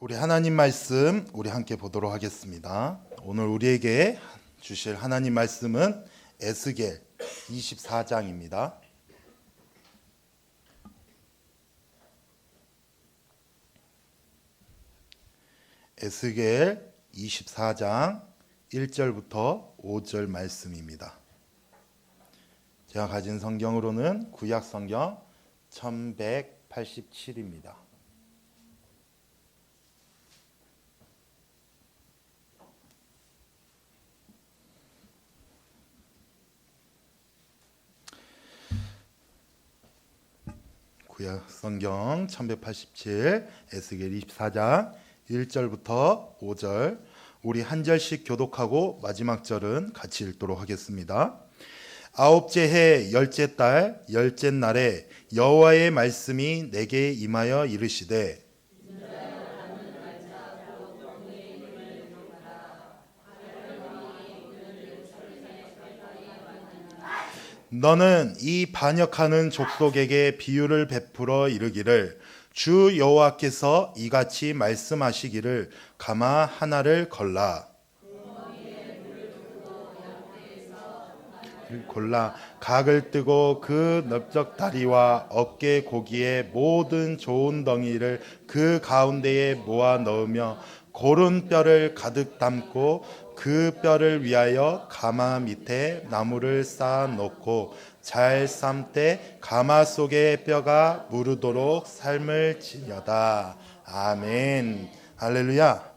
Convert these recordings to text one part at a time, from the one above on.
우리 하나님 말씀 우리 함께 보도록 하겠습니다. 오늘 우리에게 주실 하나님 말씀은 에스겔 24장입니다. 에스겔 24장 1절부터 5절 말씀입니다. 제가 가진 성경으로는 구약 성경 1187입니다. 구약 성경 1187 에스겔 24장 1절부터 5절 우리 한 절씩 교독하고 마지막 절은 같이 읽도록 하겠습니다. 아홉째 해 열째 달 열째 날에 여호와의 말씀이 내게 임하여 이르시되 너는 이 반역하는 족속에게 비유를 베풀어 이르기를 주 여호와께서 이같이 말씀하시기를 가마 하나를 골라 각을 뜨고 그 넓적 다리와 어깨 고기의 모든 좋은 덩이를 그 가운데에 모아 넣으며 고른 뼈를 가득 담고 그 뼈를 위하여 가마 밑에 나무를 쌓아 놓고 잘 삶되 가마 속의 뼈가 무르도록 삶을 지려다. 아멘. 할렐루야.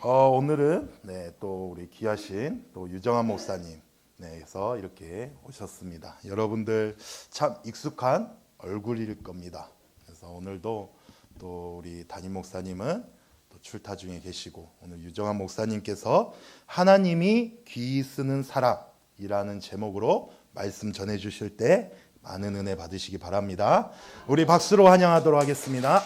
오늘은 또 우리 귀하신 또 유정한 목사님 그래서 이렇게 오셨습니다. 여러분들 참 익숙한 얼굴일 겁니다. 그래서 오늘도 또 우리 담임 목사님은 또 출타 중에 계시고 오늘 유정한 목사님께서 하나님이 귀 쓰는 사람이라는 제목으로 말씀 전해 주실 때 많은 은혜 받으시기 바랍니다. 우리 박수로 환영하도록 하겠습니다.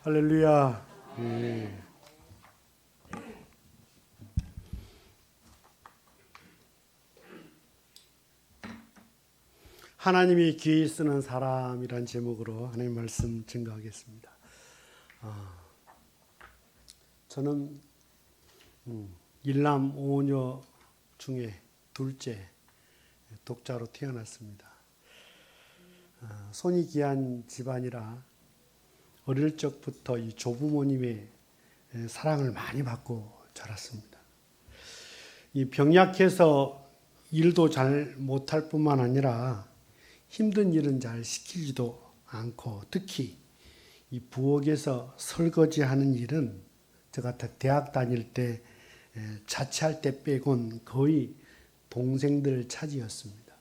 할렐루야. 하나님이 귀 쓰는 사람이란 제목으로 하나님 말씀 증거하겠습니다. 저는 일남 5녀 중에 둘째 독자로 태어났습니다. 손이 귀한 집안이라 어릴 적부터 이 조부모님의 사랑을 많이 받고 자랐습니다. 이 병약해서 일도 잘 못할 뿐만 아니라 힘든 일은 잘 시키지도 않고 특히 이 부엌에서 설거지하는 일은 저 같은 대학 다닐 때 자취할 때 빼곤 거의 동생들 차지였습니다.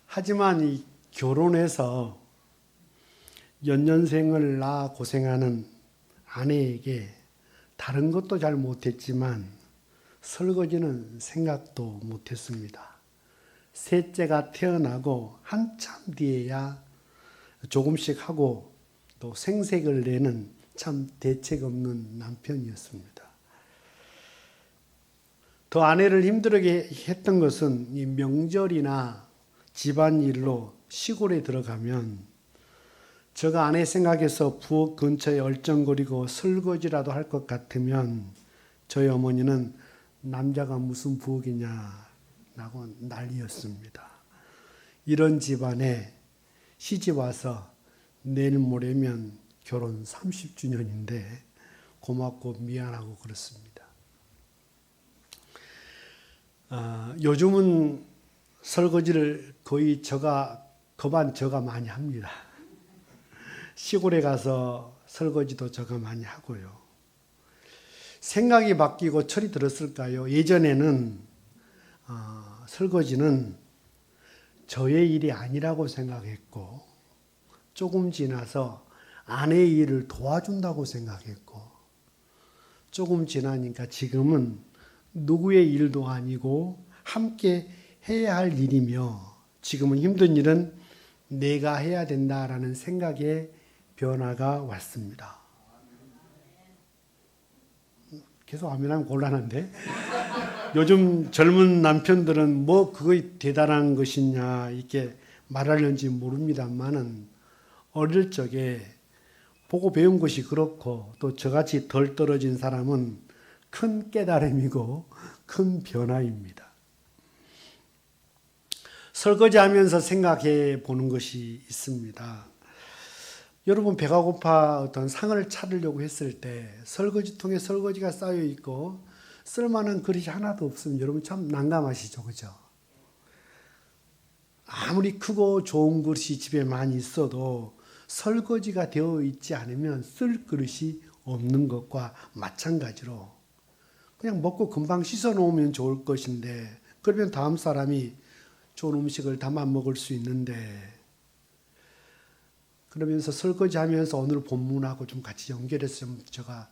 하지만 이 결혼해서 연년생을 낳아 고생하는 아내에게 다른 것도 잘 못했지만 설거지는 생각도 못했습니다. 셋째가 태어나고 한참 뒤에야 조금씩 하고 또 생색을 내는 참 대책 없는 남편이었습니다. 더 아내를 힘들게 했던 것은 이 명절이나 집안일로 시골에 들어가면 제가 아내 생각해서 부엌 근처에 얼쩡거리고 설거지라도 할 것 같으면 저희 어머니는 남자가 무슨 부엌이냐라고 난리였습니다. 이런 집안에 시집 와서 내일 모레면 결혼 30주년인데 고맙고 미안하고 그렇습니다. 요즘은 설거지를 거의 저가 많이 합니다. 시골에 가서 설거지도 저가 많이 하고요. 생각이 바뀌고 철이 들었을까요? 예전에는 설거지는 저의 일이 아니라고 생각했고 조금 지나서 아내의 일을 도와준다고 생각했고 조금 지나니까 지금은 누구의 일도 아니고 함께 해야 할 일이며 지금은 힘든 일은 내가 해야 된다라는 생각의 변화가 왔습니다. 계속 아멘하면 곤란한데 요즘 젊은 남편들은 뭐 그거 대단한 것이냐 이렇게 말하려는지 모릅니다만은 어릴 적에 보고 배운 것이 그렇고 또 저같이 덜 떨어진 사람은 큰 깨달음이고 큰 변화입니다. 설거지하면서 생각해 보는 것이 있습니다. 여러분 배가 고파 어떤 상을 차리려고 했을 때 설거지통에 설거지가 쌓여 있고 쓸만한 그릇이 하나도 없으면 여러분 참 난감하시죠, 그죠? 아무리 크고 좋은 그릇이 집에 많이 있어도 설거지가 되어 있지 않으면 쓸 그릇이 없는 것과 마찬가지로 그냥 먹고 금방 씻어 놓으면 좋을 것인데 그러면 다음 사람이 좋은 음식을 담아 먹을 수 있는데 그러면서 설거지하면서 오늘 본문하고 좀 같이 연결해서 좀 제가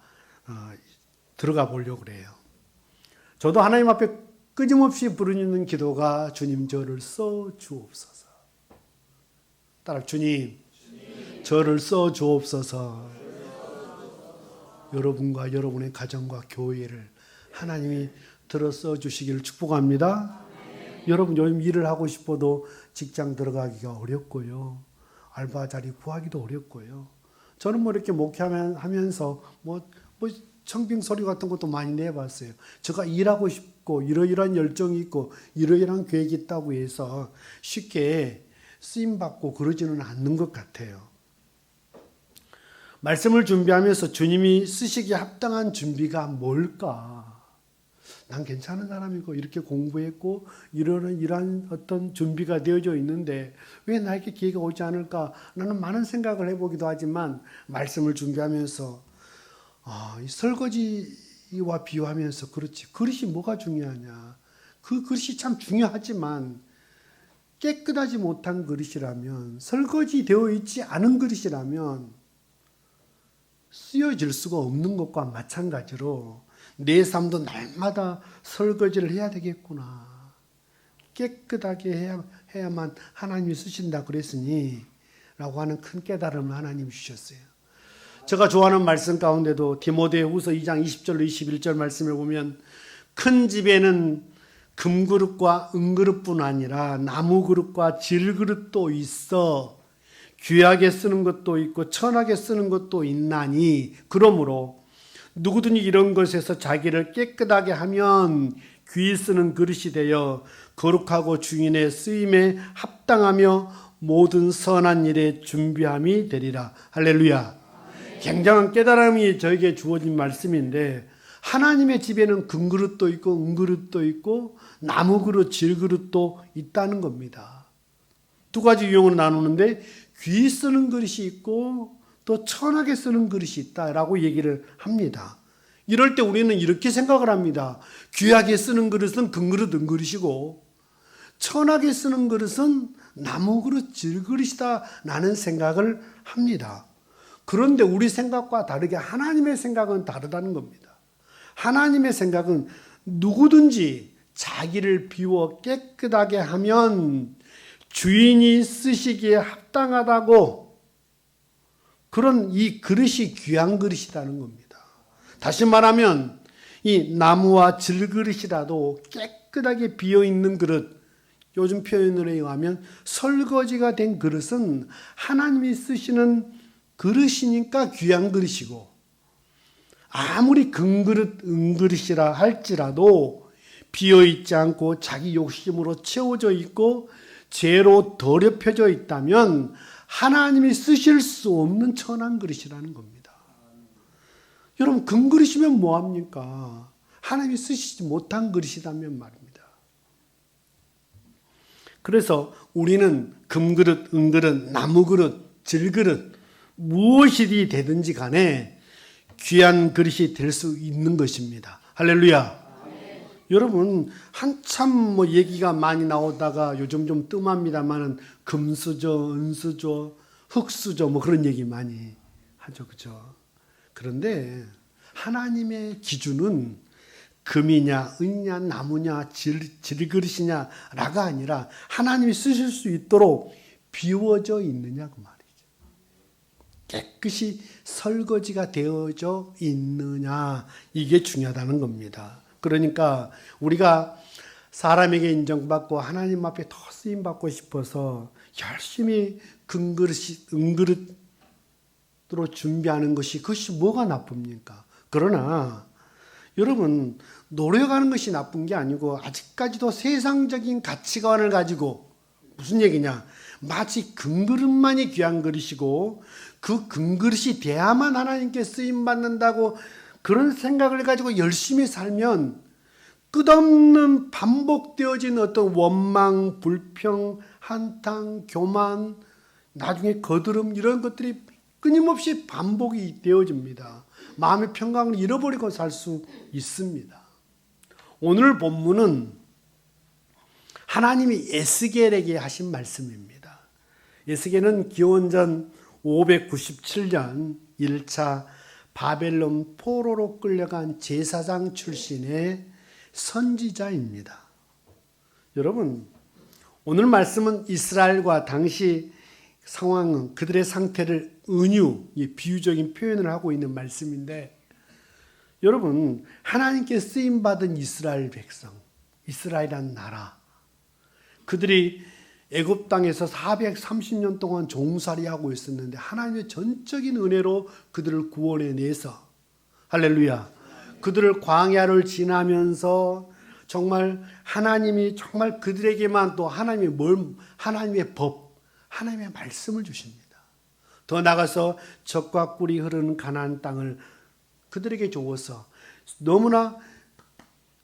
들어가 보려고 그래요. 저도 하나님 앞에 끊임없이 부르는 기도가 주님 저를 써 주옵소서. 따라 주님 저를 써 주옵소서. 여러분과 여러분의 가정과 교회를 하나님이 들어 써 주시기를 축복합니다. 여러분 요즘 일을 하고 싶어도 직장 들어가기가 어렵고요. 알바 자리 구하기도 어렵고요. 저는 뭐 이렇게 목회하면서 뭐 청빙 서류 같은 것도 많이 내봤어요. 제가 일하고 싶고 이러이러한 열정이 있고 이러이러한 계획이 있다고 해서 쉽게 쓰임받고 그러지는 않는 것 같아요. 말씀을 준비하면서 주님이 쓰시기에 합당한 준비가 뭘까? 난 괜찮은 사람이고 이렇게 공부했고 이러한 어떤 준비가 되어져 있는데 왜 나에게 기회가 오지 않을까? 나는 많은 생각을 해보기도 하지만 말씀을 준비하면서 이 설거지와 비유하면서 그렇지 그릇이 뭐가 중요하냐? 그 그릇이 참 중요하지만 깨끗하지 못한 그릇이라면 설거지 되어 있지 않은 그릇이라면 쓰여질 수가 없는 것과 마찬가지로 내 삶도 날마다 설거지를 해야 되겠구나. 깨끗하게 해야만 하나님이 쓰신다 그랬으니 라고 하는 큰 깨달음을 하나님이 주셨어요. 제가 좋아하는 말씀 가운데도 디모데후서 2장 20절로 21절 말씀에 보면 큰 집에는 금그릇과 은그릇뿐 아니라 나무그릇과 질그릇도 있어 귀하게 쓰는 것도 있고 천하게 쓰는 것도 있나니 그러므로 누구든지 이런 것에서 자기를 깨끗하게 하면 귀히 쓰는 그릇이 되어 거룩하고 주인의 쓰임에 합당하며 모든 선한 일에 준비함이 되리라. 할렐루야. 굉장한 깨달음이 저에게 주어진 말씀인데 하나님의 집에는 금그릇도 있고 은그릇도 있고 나무그릇, 질그릇도 있다는 겁니다. 두 가지 유형으로 나누는데 귀히 쓰는 그릇이 있고 또 천하게 쓰는 그릇이 있다라고 얘기를 합니다. 이럴 때 우리는 이렇게 생각을 합니다. 귀하게 쓰는 그릇은 금그릇, 은그릇이고 천하게 쓰는 그릇은 나무그릇, 질그릇이다 라는 생각을 합니다. 그런데 우리 생각과 다르게 하나님의 생각은 다르다는 겁니다. 하나님의 생각은 누구든지 자기를 비워 깨끗하게 하면 주인이 쓰시기에 합당하다고 그런 이 그릇이 귀한 그릇이라는 겁니다. 다시 말하면 이 나무와 질그릇이라도 깨끗하게 비어있는 그릇, 요즘 표현으로 의하면 설거지가 된 그릇은 하나님이 쓰시는 그릇이니까 귀한 그릇이고 아무리 금그릇, 은그릇이라 할지라도 비어있지 않고 자기 욕심으로 채워져 있고 죄로 더럽혀져 있다면 하나님이 쓰실 수 없는 천한 그릇이라는 겁니다. 여러분 금그릇이면 뭐합니까? 하나님이 쓰시지 못한 그릇이라면 말입니다. 그래서 우리는 금그릇, 은그릇, 나무그릇, 질그릇 무엇이든 되든지 간에 귀한 그릇이 될 수 있는 것입니다. 할렐루야. 여러분 한참 뭐 얘기가 많이 나오다가 요즘 좀 뜸합니다만은 금수저, 은수저, 흙수저 뭐 그런 얘기 많이 하죠, 그죠? 그런데 하나님의 기준은 금이냐, 은이냐, 나무냐, 질그릇이냐라가 아니라 하나님이 쓰실 수 있도록 비워져 있느냐 그 말이죠. 깨끗이 설거지가 되어져 있느냐 이게 중요하다는 겁니다. 그러니까 우리가 사람에게 인정받고 하나님 앞에 더 쓰임받고 싶어서 열심히 은그릇으로 준비하는 것이, 그것이 뭐가 나쁩니까? 그러나 여러분, 노력하는 것이 나쁜 게 아니고 아직까지도 세상적인 가치관을 가지고, 무슨 얘기냐, 마치 금그릇만이 귀한 그릇이고 그 금그릇이 돼야만 하나님께 쓰임받는다고 그런 생각을 가지고 열심히 살면 끝없는 반복되어진 어떤 원망, 불평, 한탄, 교만, 나중에 거드름, 이런 것들이 끊임없이 반복이 되어집니다. 마음의 평강을 잃어버리고 살 수 있습니다. 오늘 본문은 하나님이 에스겔에게 하신 말씀입니다. 에스겔은 기원전 597년 1차 바벨론 포로로 끌려간 제사장 출신의 선지자입니다. 여러분, 오늘 말씀은 이스라엘과 당시 상황은, 그들의 상태를 비유적인 표현을 하고 있는 말씀인데, 여러분, 하나님께 쓰임받은 이스라엘 백성, 이스라엘이란 나라, 그들이 애굽 땅에서 430년 동안 종살이하고 있었는데 하나님의 전적인 은혜로 그들을 구원해내서, 할렐루야, 그들을 광야를 지나면서 정말 하나님이 정말 그들에게만 또 하나님의 법, 하나님의 말씀을 주십니다. 더 나아가서 젖과 꿀이 흐르는 가나안 땅을 그들에게 주어서, 너무나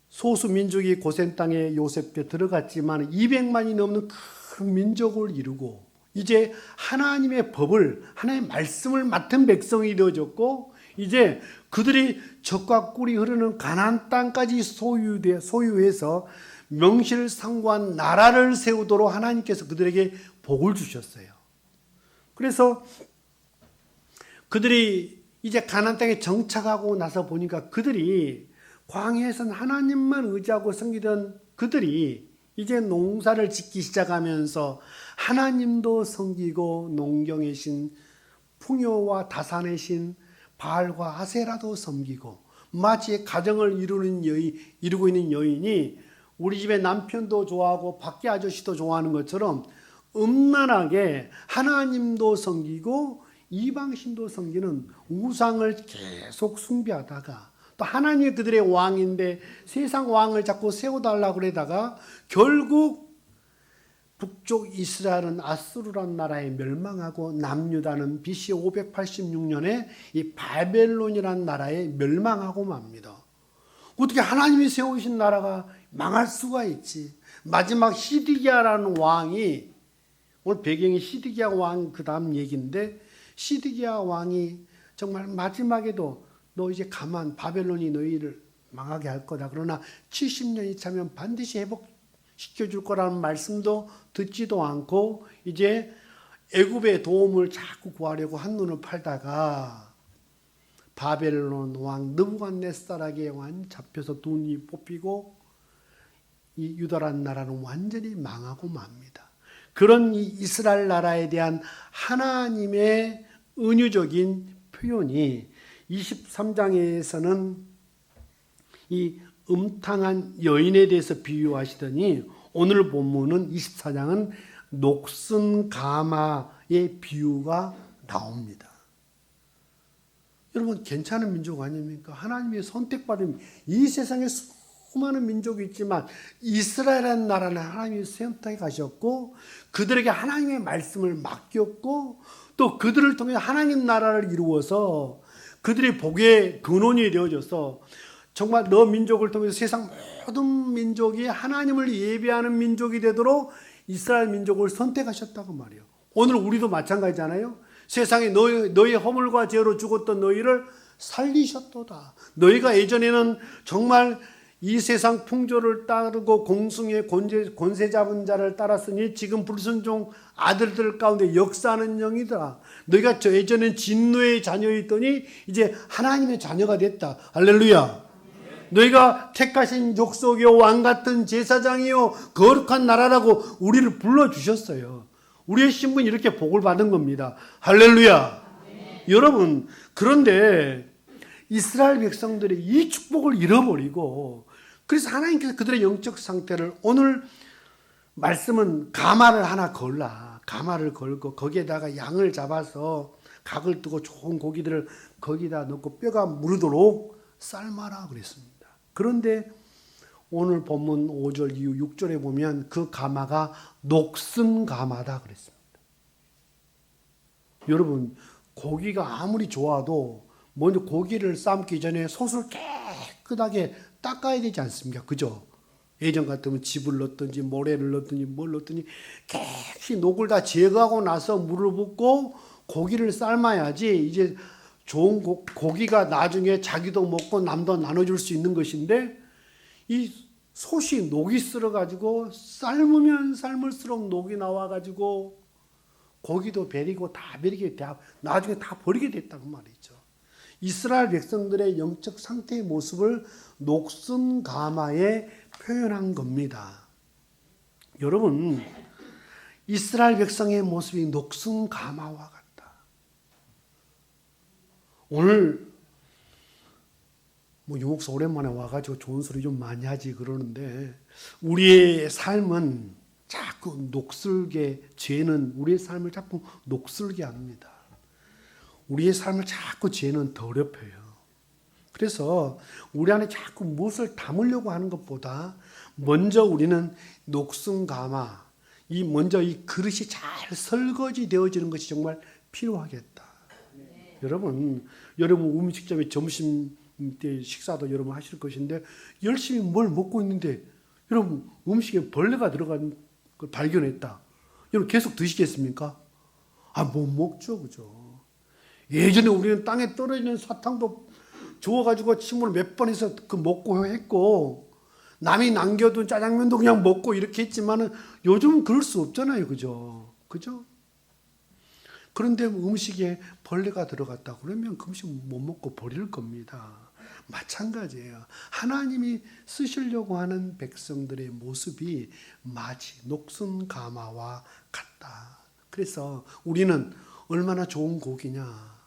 소수 민족이 고센 땅에 요셉 때 들어갔지만 200만이 넘는 큰 민족을 이루고 이제 하나님의 법을, 하나님의 말씀을 맡은 백성이 되어졌고, 이제 그들이 젖과 꿀이 흐르는 가나안 땅까지 소유해서 명실상부한 나라를 세우도록 하나님께서 그들에게 복을 주셨어요. 그래서 그들이 이제 가나안 땅에 정착하고 나서 보니까 그들이 광야에서는 하나님만 의지하고 섬기던 그들이 이제 농사를 짓기 시작하면서 하나님도 섬기고 농경의 신 풍요와 다산의 신 바알과 아세라도 섬기고, 마치 가정을 이루고 있는 여인이 우리 집에 남편도 좋아하고 밖에 아저씨도 좋아하는 것처럼 음란하게 하나님도 섬기고 이방신도 섬기는 우상을 계속 숭배하다가, 또 하나님이 그들의 왕인데 세상 왕을 자꾸 세워달라고 그러다가 결국 북쪽 이스라엘은 아수르란 나라에 멸망하고 남유다는 BC 586년에 이 바벨론이란 나라에 멸망하고 맙니다. 어떻게 하나님이 세우신 나라가 망할 수가 있지? 마지막 시드기야라는 왕이, 오늘 배경이 시드기야 왕 그 다음 얘기인데, 시드기야 왕이 정말 마지막에도 너 이제 가만, 바벨론이 너희를 망하게 할 거다. 그러나 70년이 차면 반드시 회복시켜줄 거라는 말씀도 듣지도 않고 이제 애굽의 도움을 자꾸 구하려고 한눈을 팔다가 바벨론 왕 느부갓네살에게 잡혀서 눈이 뽑히고 이 유다란 나라는 완전히 망하고 맙니다. 그런 이 이스라엘 나라에 대한 하나님의 은유적인 표현이 23장에서는 이 음탕한 여인에 대해서 비유하시더니 오늘 본문은 24장은 녹슨 가마의 비유가 나옵니다. 여러분, 괜찮은 민족 아닙니까? 하나님의 선택받은, 이 세상에 수많은 민족이 있지만 이스라엘이라는 나라는 하나님이 선택해 가셨고 그들에게 하나님의 말씀을 맡겼고 또 그들을 통해 하나님 나라를 이루어서 그들의 복의 근원이 되어져서 정말 너 민족을 통해서 세상 모든 민족이 하나님을 예배하는 민족이 되도록 이스라엘 민족을 선택하셨다고 말이에요. 오늘 우리도 마찬가지잖아요. 세상에 너의 허물과 죄로 죽었던 너희를 살리셨도다. 너희가 예전에는 정말 이 세상 풍조를 따르고 공승의 권세 잡은 자를 따랐으니 지금 불순종 아들들 가운데 역사하는 영이다. 너희가 예전엔 진노의 자녀였더니 이제 하나님의 자녀가 됐다. 할렐루야. 너희가 택하신 족속이요 왕같은 제사장이요 거룩한 나라라고 우리를 불러주셨어요. 우리의 신분이 이렇게 복을 받은 겁니다. 할렐루야. 여러분, 그런데 이스라엘 백성들이 이 축복을 잃어버리고 그래서 하나님께서 그들의 영적 상태를 오늘 말씀은 가마를 하나 걸라. 가마를 걸고 거기에다가 양을 잡아서 각을 뜨고 좋은 고기들을 거기다 넣고 뼈가 무르도록 삶아라 그랬습니다. 그런데 오늘 본문 5절 이후 6절에 보면 그 가마가 녹슨 가마다 그랬습니다. 여러분, 고기가 아무리 좋아도 먼저 고기를 삶기 전에 솥을 깨끗하게 닦아야 되지 않습니까? 그죠? 예전 같으면 즙을 넣든지 모래를 넣든지 뭘 넣든지 깨끗이 녹을 다 제거하고 나서 물을 붓고 고기를 삶아야지 이제 좋은 고기가 나중에 자기도 먹고 남도 나눠줄 수 있는 것인데 이 솥이 녹이 쓸어가지고 삶으면 삶을수록 녹이 나와가지고 고기도 베리고 다 베리게 돼 나중에 다 버리게 됐다고 말이죠. 이스라엘 백성들의 영적 상태의 모습을 녹슨 가마에 표현한 겁니다. 여러분, 이스라엘 백성의 모습이 녹슨 가마와 같다. 오늘 유목사 오랜만에 와가지고 좋은 소리 좀 많이 하지 그러는데 우리의 삶은 자꾸 녹슬게 죄는 우리의 삶을 자꾸 녹슬게 합니다. 우리의 삶을 자꾸 죄는 더럽혀요. 그래서 우리 안에 자꾸 무엇을 담으려고 하는 것보다 먼저 우리는 녹슨 가마, 먼저 이 그릇이 잘 설거지 되어지는 것이 정말 필요하겠다. 여러분 음식점에 점심 때 식사도 여러분 하실 것인데 열심히 뭘 먹고 있는데 여러분 음식에 벌레가 들어간 걸 발견했다. 여러분 계속 드시겠습니까? 못 먹죠, 그죠? 예전에 우리는 땅에 떨어지는 사탕도 주워가지고 침을 몇 번 해서 그 먹고 했고 남이 남겨둔 짜장면도 그냥 먹고 이렇게 했지만은 요즘은 그럴 수 없잖아요, 그죠? 그죠? 그런데 음식에 벌레가 들어갔다 그러면 그 음식 못 먹고 버릴 겁니다. 마찬가지예요. 하나님이 쓰시려고 하는 백성들의 모습이 마치 녹슨 가마와 같다. 그래서 우리는 얼마나 좋은 고기냐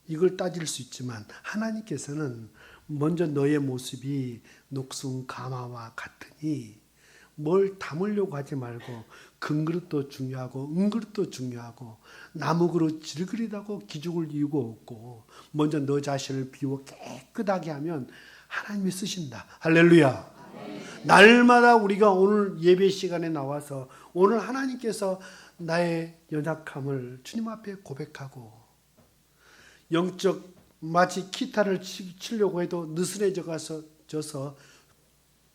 이걸 따질 수 있지만 하나님께서는 먼저 너의 모습이 녹슨 가마와 같으니 뭘 담으려고 하지 말고 큰 그릇도 중요하고 은그릇도 중요하고 나무 그릇 질그릇하고 기죽을 이유가 없고 먼저 너 자신을 비워 깨끗하게 하면 하나님이 쓰신다. 할렐루야. 날마다 우리가 오늘 예배 시간에 나와서 오늘 하나님께서 나의 연약함을 주님 앞에 고백하고 영적 마치 기타를 치려고 해도 느슨해져서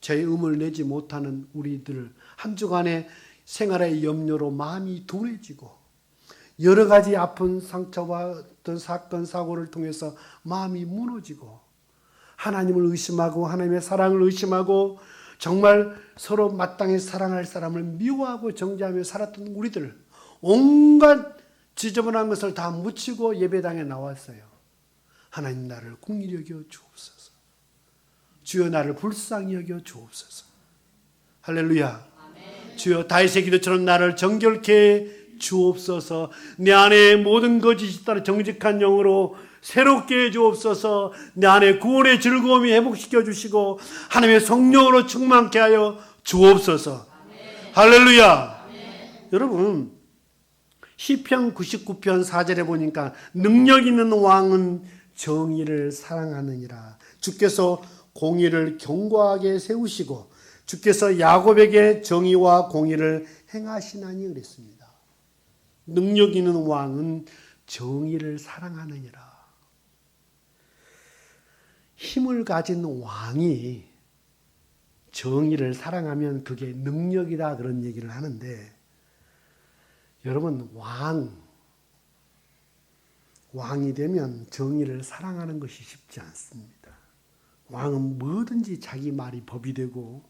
제 음을 내지 못하는 우리들 한 주간의 생활의 염려로 마음이 둔해지고 여러 가지 아픈 상처와 어떤 사건 사고를 통해서 마음이 무너지고 하나님을 의심하고 하나님의 사랑을 의심하고 정말 서로 마땅히 사랑할 사람을 미워하고 정죄하며 살았던 우리들 온갖 지저분한 것을 다 묻히고 예배당에 나왔어요. 하나님 나를 긍휼히 여겨 주옵소서. 주여 나를 불쌍히 여겨 주옵소서. 할렐루야. 아멘. 주여 다윗의 기도처럼 나를 정결케 주옵소서. 내 안에 모든 거짓이 따라 정직한 영으로 새롭게 해 주옵소서. 내 안에 구원의 즐거움이 회복시켜 주시고 하나님의 성령으로 충만케 하여 주옵소서. 아멘. 할렐루야. 아멘. 여러분 시편 99편 4절에 보니까 능력 있는 왕은 정의를 사랑하느니라. 주께서 공의를 견고하게 세우시고 주께서 야곱에게 정의와 공의를 행하시나니 그랬습니다. 능력 있는 왕은 정의를 사랑하느니라. 힘을 가진 왕이 정의를 사랑하면 그게 능력이다 그런 얘기를 하는데 여러분 왕이 되면 정의를 사랑하는 것이 쉽지 않습니다. 왕은 뭐든지 자기 말이 법이 되고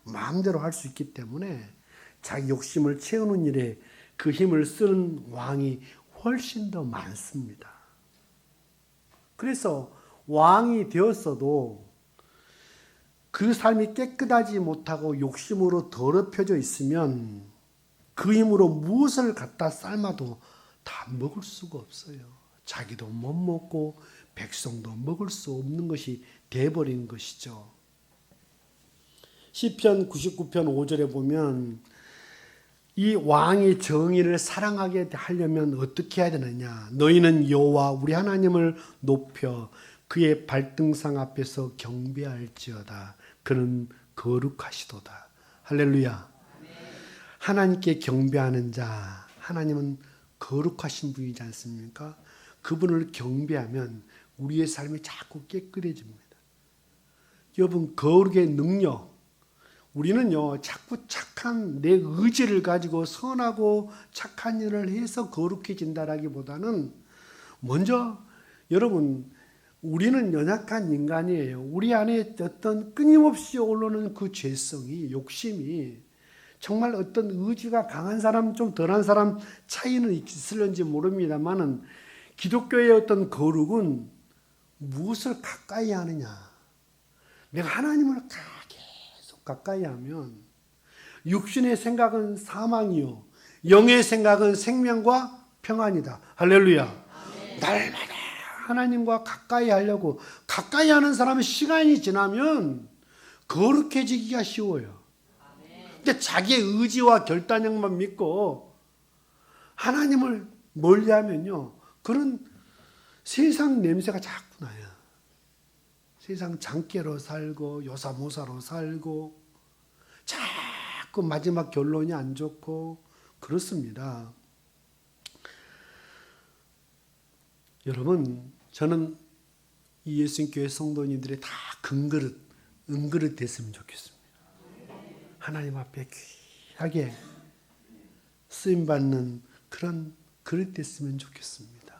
마음대로 할 수 있기 때문에 자기 욕심을 채우는 일에 그 힘을 쓰는 왕이 훨씬 더 많습니다. 그래서 왕이 되었어도 그 삶이 깨끗하지 못하고 욕심으로 더럽혀져 있으면 그 힘으로 무엇을 갖다 삶아도 다 먹을 수가 없어요. 자기도 못 먹고 백성도 먹을 수 없는 것이 돼버린 것이죠. 시편 99편 5절에 보면 이 왕이 정의를 사랑하게 하려면 어떻게 해야 되느냐? 너희는 여호와 우리 하나님을 높여 그의 발등상 앞에서 경배할지어다. 그는 거룩하시도다. 할렐루야. 하나님께 경배하는 자, 하나님은 거룩하신 분이지 않습니까? 그분을 경배하면 우리의 삶이 자꾸 깨끗해집니다. 여러분, 거룩의 능력, 우리는요, 자꾸 착한 내 의지를 가지고 선하고 착한 일을 해서 거룩해진다라기보다는 먼저 여러분, 우리는 연약한 인간이에요. 우리 안에 어떤 끊임없이 올라오는 그 죄성이, 욕심이 정말 어떤 의지가 강한 사람, 좀 덜한 사람 차이는 있을는지 모릅니다만은 기독교의 어떤 거룩은 무엇을 가까이 하느냐. 내가 하나님을 계속 가까이 하면 육신의 생각은 사망이요 영의 생각은 생명과 평안이다. 할렐루야. 날마다 하나님과 가까이 하려고 가까이 하는 사람은 시간이 지나면 거룩해지기가 쉬워요. 근데 자기의 의지와 결단력만 믿고 하나님을 멀리하면요 그런 세상 냄새가 자꾸 나요. 세상 장깨로 살고 요사모사로 살고 자꾸 마지막 결론이 안 좋고 그렇습니다. 여러분, 저는 이 예수님교회 성도님들이 다 금그릇, 은그릇 됐으면 좋겠습니다. 하나님 앞에 귀하게 쓰임받는 그런 그릇 됐으면 좋겠습니다.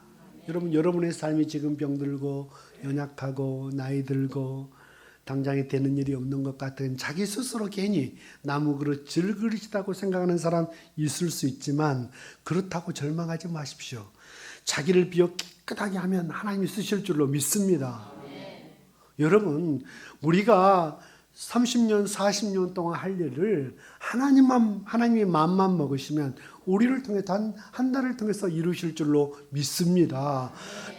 여러분, 여러분의 삶이 지금 병들고 연약하고 나이 들고 당장에 되는 일이 없는 것 같은 자기 스스로 괜히 나무 그릇, 질그릇이라고 생각하는 사람 있을 수 있지만 그렇다고 절망하지 마십시오. 자기를 비워 깨끗하게 하면 하나님이 쓰실 줄로 믿습니다. 여러분, 우리가 30년, 40년 동안 할 일을 하나님의 마음만 먹으시면 우리를 통해 단 한 달을 통해서 이루실 줄로 믿습니다.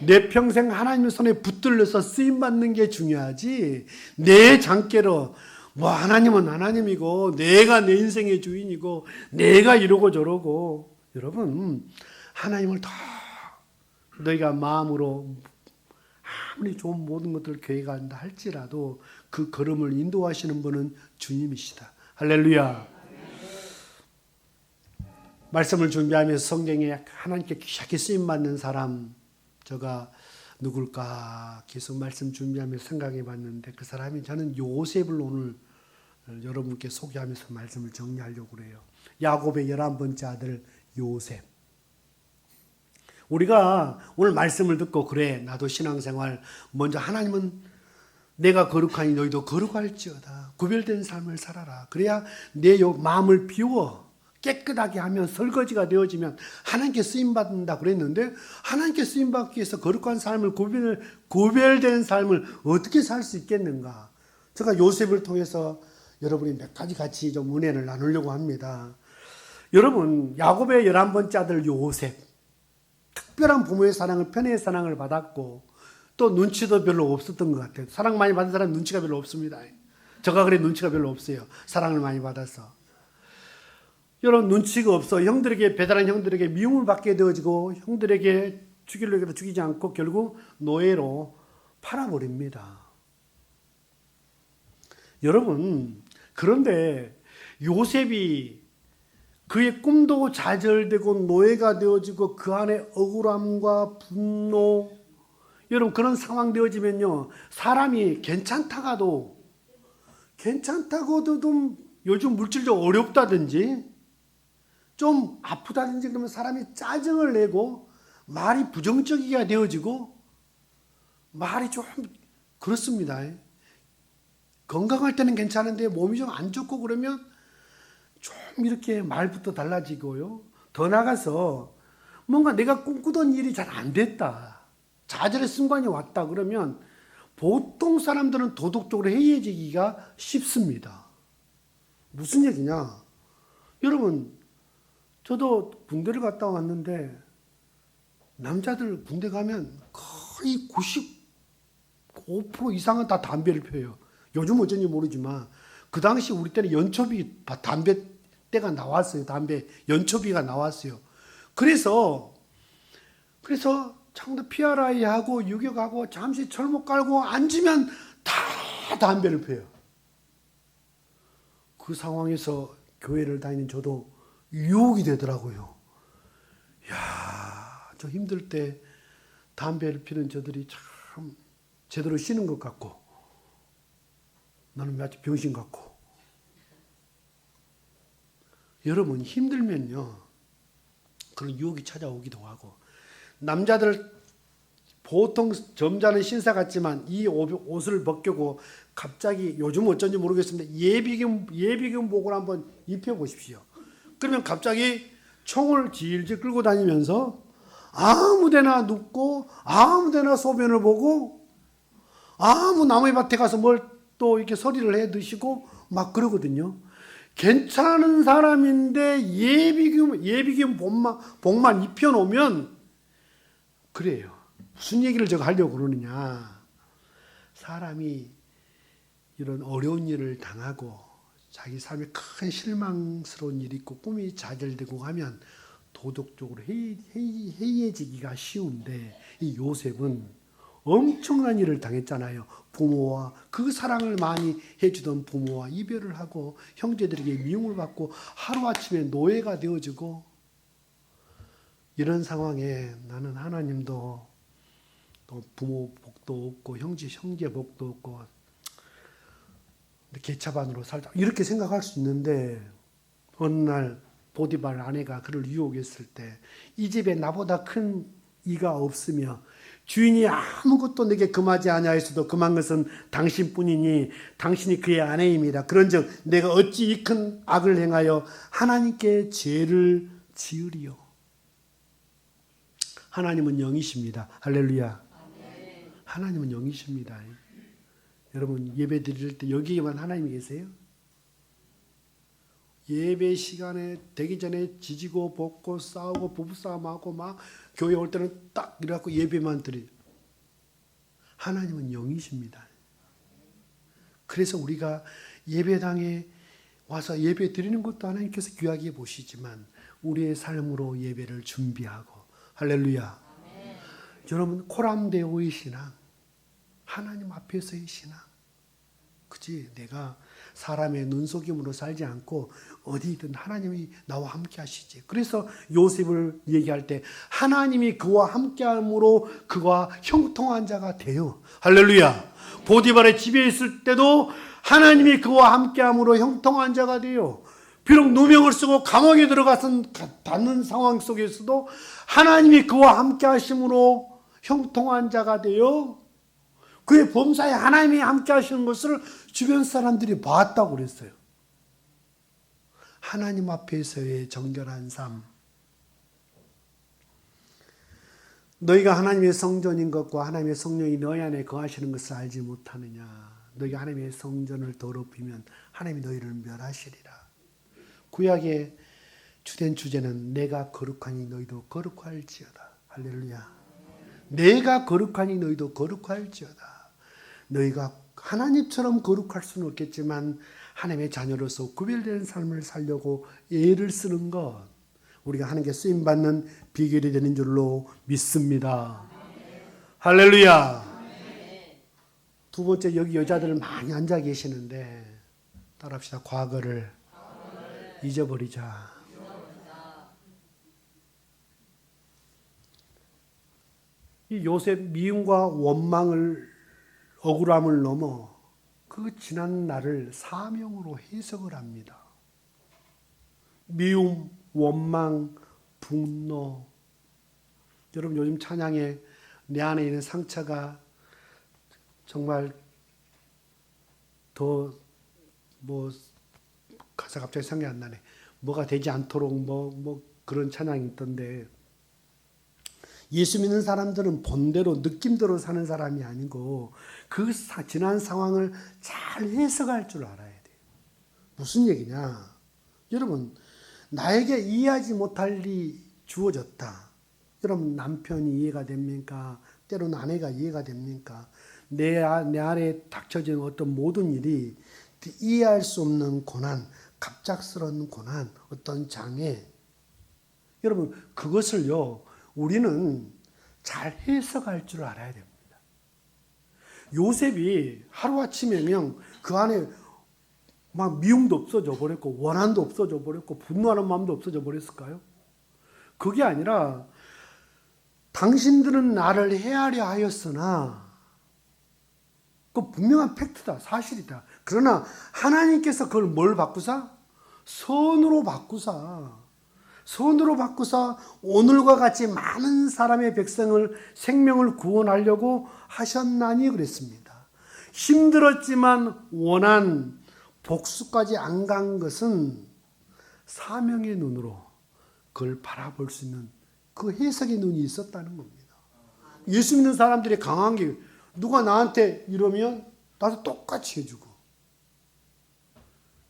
내 평생 하나님의 손에 붙들려서 쓰임받는 게 중요하지 내 장깨로 뭐 하나님은 하나님이고 내가 내 인생의 주인이고 내가 이러고 저러고 여러분 하나님을 더 너희가 마음으로 아무리 좋은 모든 것들을 교회가 한다 할지라도 그 걸음을 인도하시는 분은 주님이시다. 할렐루야. 말씀을 준비하면서 성경에 하나님께 귀하게 쓰임받는 사람 제가 누굴까 계속 말씀 준비하면서 생각해 봤는데 그 사람이 저는 요셉을 오늘 여러분께 소개하면서 말씀을 정리하려고 그래요. 야곱의 11번째 아들 요셉. 우리가 오늘 말씀을 듣고 그래 나도 신앙생활 먼저 하나님은 내가 거룩하니 너희도 거룩할지어다. 구별된 삶을 살아라. 그래야 내 마음을 비워 깨끗하게 하면 설거지가 되어지면 하나님께 쓰임받는다 그랬는데 하나님께 쓰임받기 위해서 거룩한 삶을 구별된 삶을 어떻게 살 수 있겠는가. 제가 요셉을 통해서 여러분이 몇 가지 같이 좀 은혜를 나누려고 합니다. 여러분 야곱의 11번째 아들 요셉 특별한 부모의 사랑을 편애의 사랑을 받았고 또 눈치도 별로 없었던 것 같아요. 사랑 많이 받은 사람은 눈치가 별로 없습니다. 저가 그래 눈치가 별로 없어요. 사랑을 많이 받아서. 여러분 눈치가 없어 형들에게 배달한 형들에게 미움을 받게 되어지고 형들에게 죽이려고 해도 죽이지 않고 결국 노예로 팔아버립니다. 여러분 그런데 요셉이 그의 꿈도 좌절되고 노예가 되어지고 그 안에 억울함과 분노 여러분 그런 상황 되어지면요 사람이 괜찮다고도 좀 요즘 물질적으로 어렵다든지 좀 아프다든지 그러면 사람이 짜증을 내고 말이 부정적이게 되어지고 말이 좀 그렇습니다. 건강할 때는 괜찮은데 몸이 좀 안 좋고 그러면 좀 이렇게 말부터 달라지고요. 더 나가서 뭔가 내가 꿈꾸던 일이 잘 안 됐다. 좌절의 순간이 왔다 그러면 보통 사람들은 도덕적으로 해이해지기가 쉽습니다. 무슨 얘기냐? 여러분 저도 군대를 갔다 왔는데 남자들 군대 가면 거의 95% 이상은 다 담배를 펴요. 요즘 어쩐지 모르지만 그 당시 우리 때는 연초비 담배 때가 나왔어요. 담배 연초비가 나왔어요. 그래서 창도 PRI하고 유격하고 잠시 철목 깔고 앉으면 다 담배를 피워요. 그 상황에서 교회를 다니는 저도 유혹이 되더라고요. 야, 저 힘들 때 담배를 피는 저들이 참 제대로 쉬는 것 같고 나는 마치 병신 같고. 여러분 힘들면요 그런 유혹이 찾아오기도 하고 남자들 보통 점잖은 신사 같지만 이 옷을 벗기고 갑자기 요즘 어쩐지 모르겠습니다. 예비군복을 한번 입혀보십시오. 그러면 갑자기 총을 질질 끌고 다니면서 아무데나 눕고 아무데나 소변을 보고 아무 나무의 밭에 가서 뭘 또 이렇게 소리를 해 드시고 막 그러거든요. 괜찮은 사람인데 예비군 복만 입혀놓으면 그래요. 무슨 얘기를 제가 하려고 그러느냐. 사람이 이런 어려운 일을 당하고 자기 삶에 큰 실망스러운 일이 있고 꿈이 좌절되고 하면 도덕적으로 해이해지기가 쉬운데 이 요셉은 엄청난 일을 당했잖아요. 부모와 그 사랑을 많이 해주던 부모와 이별을 하고 형제들에게 미움을 받고 하루아침에 노예가 되어지고 이런 상황에 나는 하나님도 또 부모 복도 없고 형제 복도 없고 개차반으로 살자 이렇게 생각할 수 있는데 어느 날 보디발 아내가 그를 유혹했을 때 이 집에 나보다 큰 이가 없으며 주인이 아무것도 내게 금하지 아니하였어도 금한 것은 당신뿐이니 당신이 그의 아내입니다. 그런즉 내가 어찌 이 큰 악을 행하여 하나님께 죄를 지으리요. 하나님은 영이십니다. 할렐루야. 하나님은 영이십니다. 여러분 예배 드릴 때 여기에만 하나님이 계세요? 예배 시간에 되기 전에 지지고 볶고 싸우고 부부싸움하고 막 교회 올 때는 딱 이래갖고 예배만 드려요. 하나님은 영이십니다. 그래서 우리가 예배당에 와서 예배 드리는 것도 하나님께서 귀하게 보시지만 우리의 삶으로 예배를 준비하고 할렐루야. 아멘. 여러분 코람데오의 신앙 하나님 앞에서의 신앙 그지 내가 사람의 눈속임으로 살지 않고 어디든 하나님이 나와 함께 하시지. 그래서 요셉을 얘기할 때 하나님이 그와 함께함으로 그와 형통한 자가 돼요. 할렐루야. 보디발의 집에 있을 때도 하나님이 그와 함께함으로 형통한 자가 돼요. 비록 누명을 쓰고 감옥에 들어가서 닿는 상황 속에서도 하나님이 그와 함께 하심으로 형통한 자가 돼요. 그의 범사에 하나님이 함께 하시는 것을 주변 사람들이 봤다고 그랬어요. 하나님 앞에서의 정결한 삶. 너희가 하나님의 성전인 것과 하나님의 성령이 너희 안에 거하시는 것을 알지 못하느냐. 너희가 하나님의 성전을 더럽히면 하나님이 너희를 멸하시리라. 구약의 주된 주제는 내가 거룩하니 너희도 거룩할지어다. 할렐루야. 내가 거룩하니 너희도 거룩할지어다. 너희가 하나님처럼 거룩할 수는 없겠지만 하나님의 자녀로서 구별되는 삶을 살려고 애를 쓰는 것 우리가 하나님께 쓰임받는 비결이 되는 줄로 믿습니다. 할렐루야. 두 번째 여기 여자들 많이 앉아 계시는데 따라합시다. 과거를 잊어버리자. 이 요셉 미움과 원망을 억울함을 넘어 그 지난 날을 사명으로 해석을 합니다. 미움, 원망, 분노. 여러분 요즘 찬양에 내 안에 있는 상처가 정말 더 가사 갑자기 생각이 안 나네. 뭐가 되지 않도록 그런 찬양이 있던데 예수 믿는 사람들은 본대로 느낌대로 사는 사람이 아니고 그 지난 상황을 잘 해석할 줄 알아야 돼요. 무슨 얘기냐? 여러분 나에게 이해하지 못할 일이 주어졌다. 여러분 남편이 이해가 됩니까? 때로는 아내가 이해가 됩니까? 내 안에 닥쳐진 어떤 모든 일이 이해할 수 없는 고난, 갑작스러운 고난, 어떤 장애. 여러분, 그것을요, 우리는 잘 해석할 줄 알아야 됩니다. 요셉이 하루아침에 그냥 그 안에 막 미움도 없어져 버렸고, 원한도 없어져 버렸고, 분노하는 마음도 없어져 버렸을까요? 그게 아니라, 당신들은 나를 해하려 하였으나, 그 분명한 팩트다, 사실이다. 그러나 하나님께서 그걸 뭘 바꾸사? 선으로 바꾸사. 선으로 바꾸사 오늘과 같이 많은 사람의 백성을 생명을 구원하려고 하셨나니 그랬습니다. 힘들었지만 원한 복수까지 안 간 것은 사명의 눈으로 그걸 바라볼 수 있는 그 해석의 눈이 있었다는 겁니다. 예수 믿는 사람들이 강한 게 누가 나한테 이러면 나도 똑같이 해주고,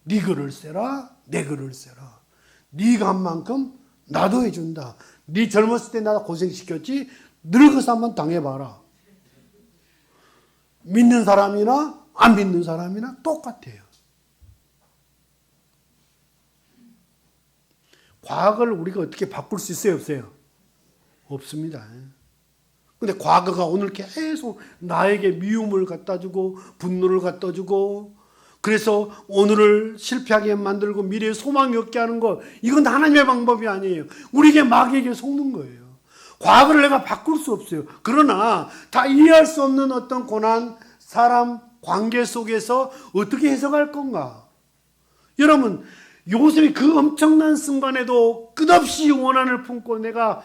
네 글을 써라, 내 글을 써라. 네가 한 만큼 나도 해준다. 네 젊었을 때 나 고생시켰지, 늙어서 한번 당해봐라. 믿는 사람이나 안 믿는 사람이나 똑같아요. 과거를 우리가 어떻게 바꿀 수 있어요, 없어요? 없습니다. 근데 과거가 오늘 계속 나에게 미움을 갖다 주고 분노를 갖다 주고, 그래서 오늘을 실패하게 만들고 미래에 소망이 없게 하는 것, 이건 하나님의 방법이 아니에요. 우리에게 마귀에게 속는 거예요. 과거를 내가 바꿀 수 없어요. 그러나 다 이해할 수 없는 어떤 고난, 사람, 관계 속에서 어떻게 해석할 건가? 여러분, 요셉이 그 엄청난 순간에도 끝없이 원한을 품고 내가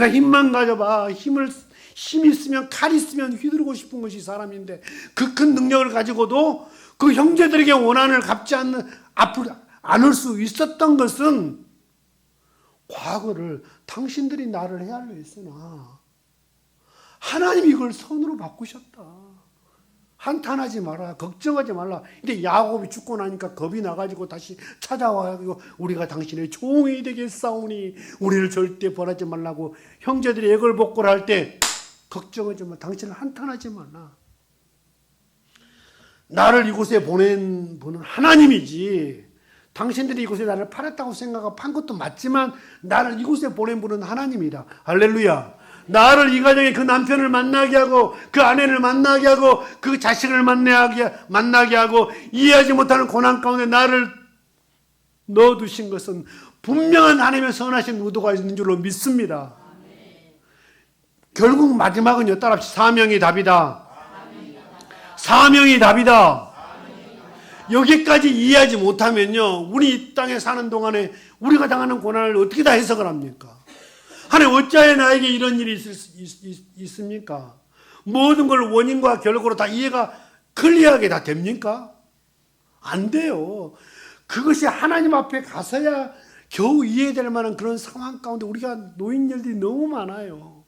힘만 가져봐. 힘 있으면, 칼 있으면 휘두르고 싶은 것이 사람인데, 그 큰 능력을 가지고도 그 형제들에게 원한을 갚지 않을 수 있었던 것은 과거를 당신들이 나를 헤아려 했으나 하나님이 이걸 선으로 바꾸셨다. 한탄하지 마라. 걱정하지 말라. 근데 야곱이 죽고 나니까 겁이 나가지고 다시 찾아와가지고 우리가 당신의 종이 되겠사오니 우리를 절대 벌하지 말라고 형제들이 애걸복걸 할 때 걱정하지 마. 당신을 한탄하지 말라. 나를 이곳에 보낸 분은 하나님이지. 당신들이 이곳에 나를 팔았다고 생각하고 판 것도 맞지만 나를 이곳에 보낸 분은 하나님이다. 할렐루야. 나를 이 가정에 그 남편을 만나게 하고 그 아내를 만나게 하고 그 자식을 만나게 하고 이해하지 못하는 고난 가운데 나를 넣어두신 것은 분명한 하나님의 선하신 의도가 있는 줄로 믿습니다. 결국 마지막은요, 따라합시다. 사명이 답이다. 사명이 답이다. 여기까지 이해하지 못하면요, 우리 이 땅에 사는 동안에 우리가 당하는 고난을 어떻게 다 해석을 합니까? 하나님 어찌하여 나에게 이런 일이 있습니까? 모든 걸 원인과 결과로 다 이해가 클리어하게 다 됩니까? 안 돼요. 그것이 하나님 앞에 가서야 겨우 이해될 만한 그런 상황 가운데 우리가 놓인 일들이 너무 많아요.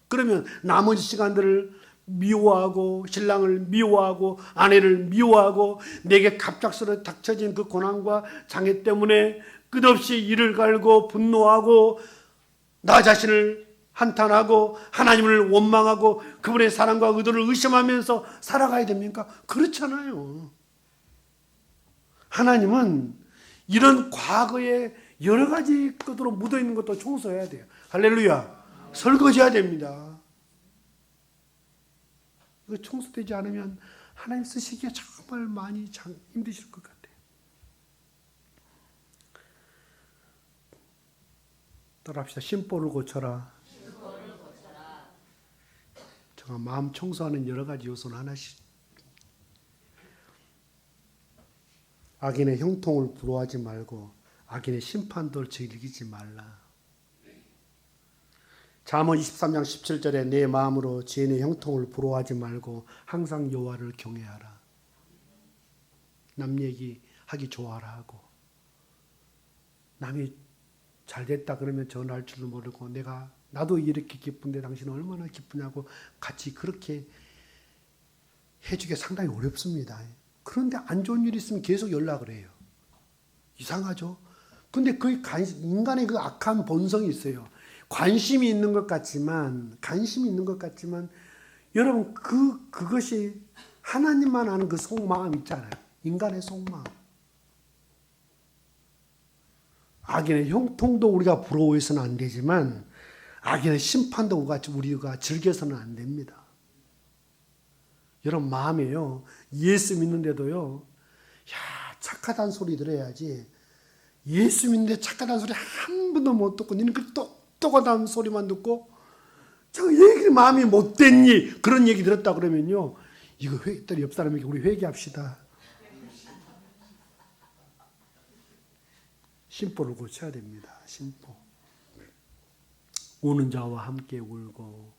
그러면 나머지 시간들을 미워하고 신랑을 미워하고 아내를 미워하고 내게 갑작스레 닥쳐진 그 고난과 장애 때문에 끝없이 이를 갈고 분노하고 나 자신을 한탄하고 하나님을 원망하고 그분의 사랑과 의도를 의심하면서 살아가야 됩니까? 그렇잖아요. 하나님은 이런 과거에 여러 가지 것으로 묻어있는 것도 청소해야 돼요. 할렐루야. 설거지해야 됩니다. 이거 청소되지 않으면 하나님 쓰시기에 정말 많이 힘드실 것 같아요. 따라합시다. 심보를 고쳐라. 제가 마음 청소하는 여러 가지 요소는 하나씩. 악인의 형통을 부러워하지 말고 악인의 심판도 즐기지 말라. 잠언 23장 17절에 내 마음으로 죄인의 형통을 부러워하지 말고 항상 여호와를 경외하라. 남 얘기하기 좋아라 하고 남이 잘 됐다 그러면 전화할 줄도 모르고 나도 이렇게 기쁜데 당신은 얼마나 기쁘냐고 같이 그렇게 해주기 상당히 어렵습니다. 그런데 안 좋은 일이 있으면 계속 연락을 해요. 이상하죠? 근데 그 인간의 그 악한 본성이 있어요. 관심이 있는 것 같지만 여러분 그것이 하나님만 아는 그 속마음 있잖아요. 인간의 속마음. 악인의 형통도 우리가 부러워해서는 안 되지만 악인의 심판도 우리가 즐겨서는 안 됩니다. 여러분 마음에요. 예수 믿는데도요. 야 착하다는 소리 들어야지. 예수 믿는데 착하다는 소리 한 번도 못 듣고 너는 그 똑똑하다는 소리만 듣고 저 얘기 마음이 못됐니? 그런 얘기 들었다 그러면요. 이거 옆 사람에게 우리 회개합시다. 심보를 고쳐야 됩니다. 심보. 우는 자와 함께 울고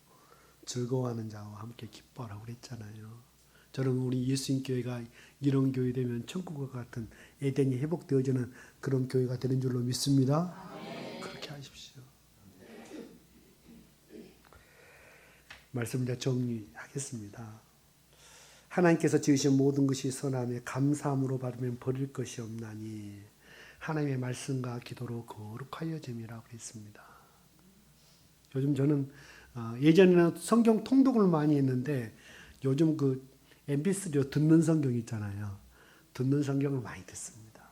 즐거워하는 자와 함께 기뻐하라고 그랬잖아요. 저는 우리 예수님 교회가 이런 교회 되면 천국과 같은 에덴이 회복되어지는 그런 교회가 되는 줄로 믿습니다. 그렇게 하십시오. 말씀 이제 정리하겠습니다. 하나님께서 지으신 모든 것이 선함에 감사함으로 받으면 버릴 것이 없나니 하나님의 말씀과 기도로 거룩하여짐이라고 그랬습니다. 요즘 저는 예전에는 성경 통독을 많이 했는데 요즘 그 MP3로 듣는 성경 있잖아요. 듣는 성경을 많이 듣습니다.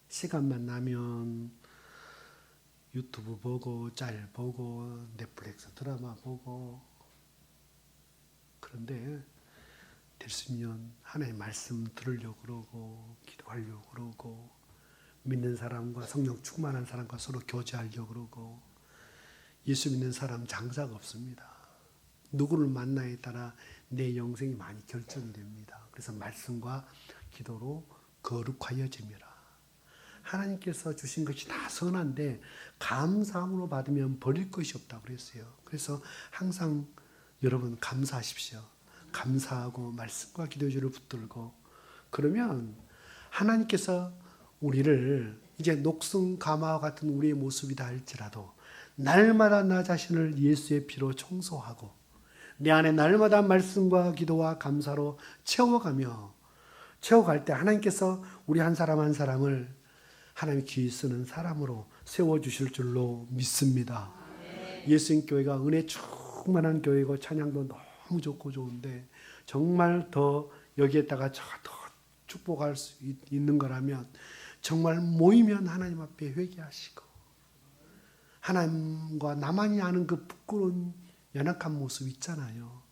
시간만 나면 유튜브 보고 짤 보고 넷플릭스 드라마 보고 그런데 될 수 있으면 하나님의 말씀 들으려고 그러고 기도하려고 그러고 믿는 사람과 성령 충만한 사람과 서로 교제하려고 그러고 예수 믿는 사람 장사가 없습니다. 누구를 만나에 따라 내 영생이 많이 결정이 됩니다. 그래서 말씀과 기도로 거룩하여짐이라. 하나님께서 주신 것이 다 선한데 감사함으로 받으면 버릴 것이 없다고 그랬어요. 그래서 항상 여러분 감사하십시오. 감사하고 말씀과 기도의 줄을 붙들고 그러면 하나님께서 우리를 이제 녹슨 가마와 같은 우리의 모습이다 할지라도 날마다 나 자신을 예수의 피로 청소하고 내 안에 날마다 말씀과 기도와 감사로 채워갈 때 하나님께서 우리 한 사람 한 사람을 하나님의 귀 쓰는 사람으로 세워주실 줄로 믿습니다. 예수님 교회가 은혜 충만한 교회고 찬양도 너무 좋고 좋은데 정말 더 여기에다가 더 축복할 수 있는 거라면 정말 모이면 하나님 앞에 회개하시고 하나님과 나만이 아는 그 부끄러운 연약한 모습 있잖아요.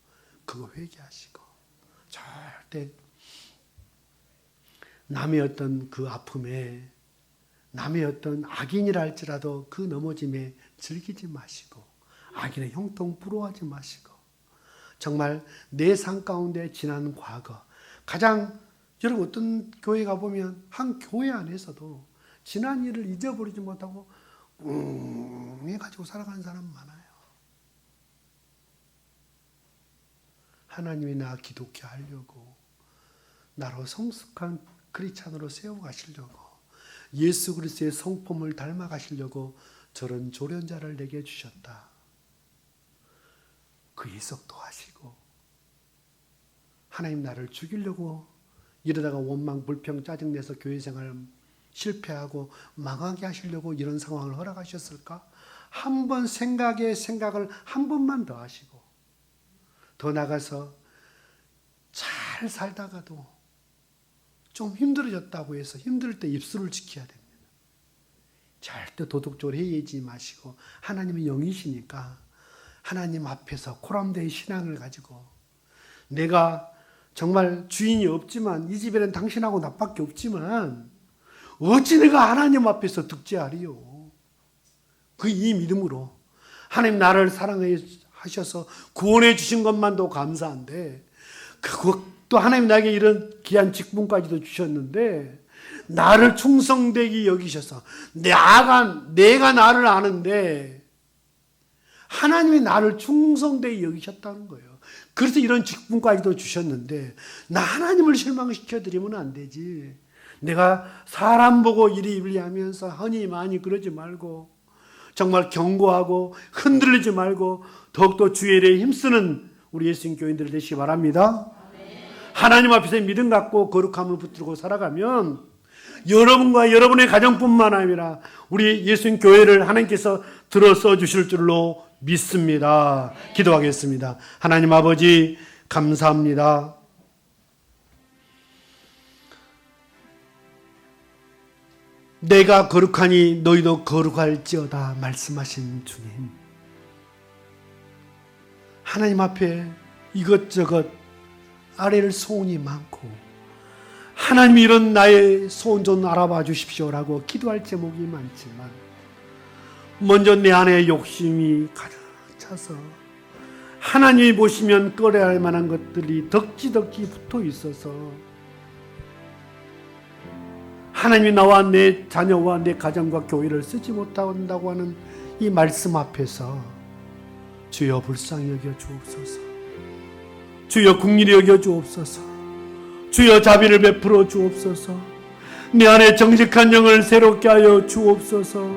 그거 회개하시고 절대 남의 어떤 그 아픔에 남의 어떤 악인이라 할지라도 그 넘어짐에 즐기지 마시고 악인의 형통 부러워하지 마시고 정말 내 삶 가운데 지난 과거 가장 여러분 어떤 교회 가보면 한 교회 안에서도 지난 일을 잊어버리지 못하고 해가지고 살아가는 사람 많아요. 하나님이 나 기독교 하려고 나로 성숙한 크리스찬으로 세워가시려고 예수 그리스도의 성품을 닮아가시려고 저런 조련자를 내게 주셨다. 그 해석도 하시고 하나님 나를 죽이려고 이러다가 원망 불평 짜증내서 교회생활 실패하고 망하게 하시려고 이런 상황을 허락하셨을까? 한번 생각을 한 번만 더 하시고 더 나가서 잘 살다가도 좀 힘들어졌다고 해서 힘들 때 입술을 지켜야 됩니다. 절대 도덕적으로 해이지 마시고 하나님은 영이시니까 하나님 앞에서 코람대의 신앙을 가지고 내가 정말 주인이 없지만 이 집에는 당신하고 나밖에 없지만 어찌 내가 하나님 앞에서 득죄하리요. 그 이 믿음으로 하나님 나를 사랑하셔서 구원해 주신 것만도 감사한데 그것도 하나님 나에게 이런 귀한 직분까지도 주셨는데 나를 충성되게 여기셔서 내가 나를 아는데 하나님이 나를 충성되게 여기셨다는 거예요. 그래서 이런 직분까지도 주셨는데 나 하나님을 실망시켜드리면 안 되지. 내가 사람 보고 이리 하면서 허니 많이 그러지 말고 정말 경고하고 흔들리지 말고 더욱더 주의 일에 힘쓰는 우리 예수님 교인들 되시기 바랍니다. 하나님 앞에서 믿음 갖고 거룩함을 붙들고 살아가면 여러분과 여러분의 가정뿐만 아니라 우리 예수님 교회를 하나님께서 들어서 주실 줄로 믿습니다. 기도하겠습니다. 하나님 아버지 감사합니다. 내가 거룩하니 너희도 거룩할지어다 말씀하신 주님. 하나님 앞에 이것저것 아뢰를 소원이 많고 하나님 이런 나의 소원 좀 알아봐 주십시오라고 기도할 제목이 많지만 먼저 내 안에 욕심이 가득 차서 하나님이 보시면 꺼려야 할 만한 것들이 덕지덕지 붙어 있어서 하나님이 나와 내 자녀와 내 가정과 교회를 쓰지 못한다고 하는 이 말씀 앞에서 주여 불쌍히 여겨 주옵소서. 주여 긍휼히 여겨 주옵소서. 주여 자비를 베풀어 주옵소서. 내 안에 정직한 영을 새롭게 하여 주옵소서.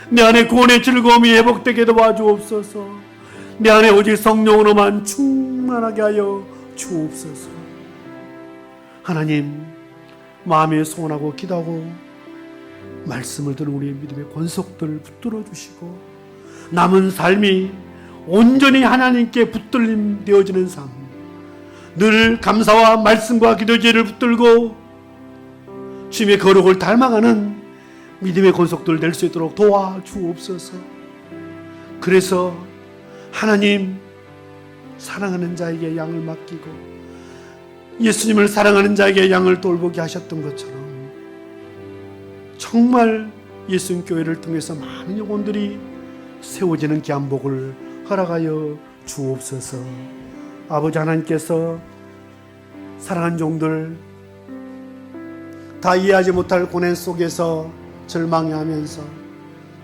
내 안에 구원의 즐거움이 회복되게 도와주옵소서. 내 안에 오직 성령으로만 충만하게 하여 주옵소서. 하나님, 마음에 소원하고 기도하고 말씀을 들은 우리의 믿음의 권속들을 붙들어 주시고 남은 삶이 온전히 하나님께 붙들림 되어지는 삶, 늘 감사와 말씀과 기도 제를 붙들고 주님의 거룩을 닮아가는 믿음의 권속들 될 수 있도록 도와주옵소서. 그래서 하나님, 사랑하는 자에게 양을 맡기고 예수님을 사랑하는 자에게 양을 돌보게 하셨던 것처럼 정말 예수님 교회를 통해서 많은 영혼들이 세워지는 귀한 복을 허락하여 주옵소서. 아버지 하나님께서 사랑하는 종들 다 이해하지 못할 고뇌 속에서 절망해하면서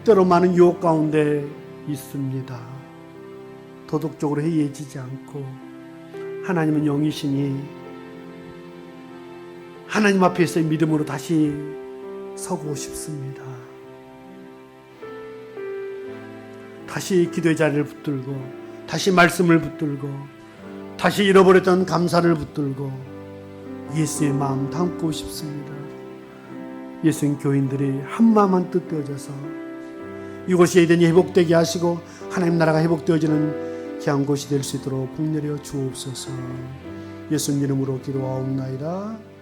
때로 많은 유혹 가운데 있습니다. 도덕적으로 해이해지지 않고 하나님은 영이시니 하나님 앞에서의 믿음으로 다시 서고 싶습니다. 다시 기도의 자리를 붙들고 다시 말씀을 붙들고 다시 잃어버렸던 감사를 붙들고 예수의 마음 담고 싶습니다. 예수님 교인들이 한마음 한뜻 되어져서 이곳이 에덴이 회복되게 하시고 하나님 나라가 회복되어지는 귀한 곳이 될 수 있도록 복내려 주옵소서. 예수님 이름으로 기도하옵나이다.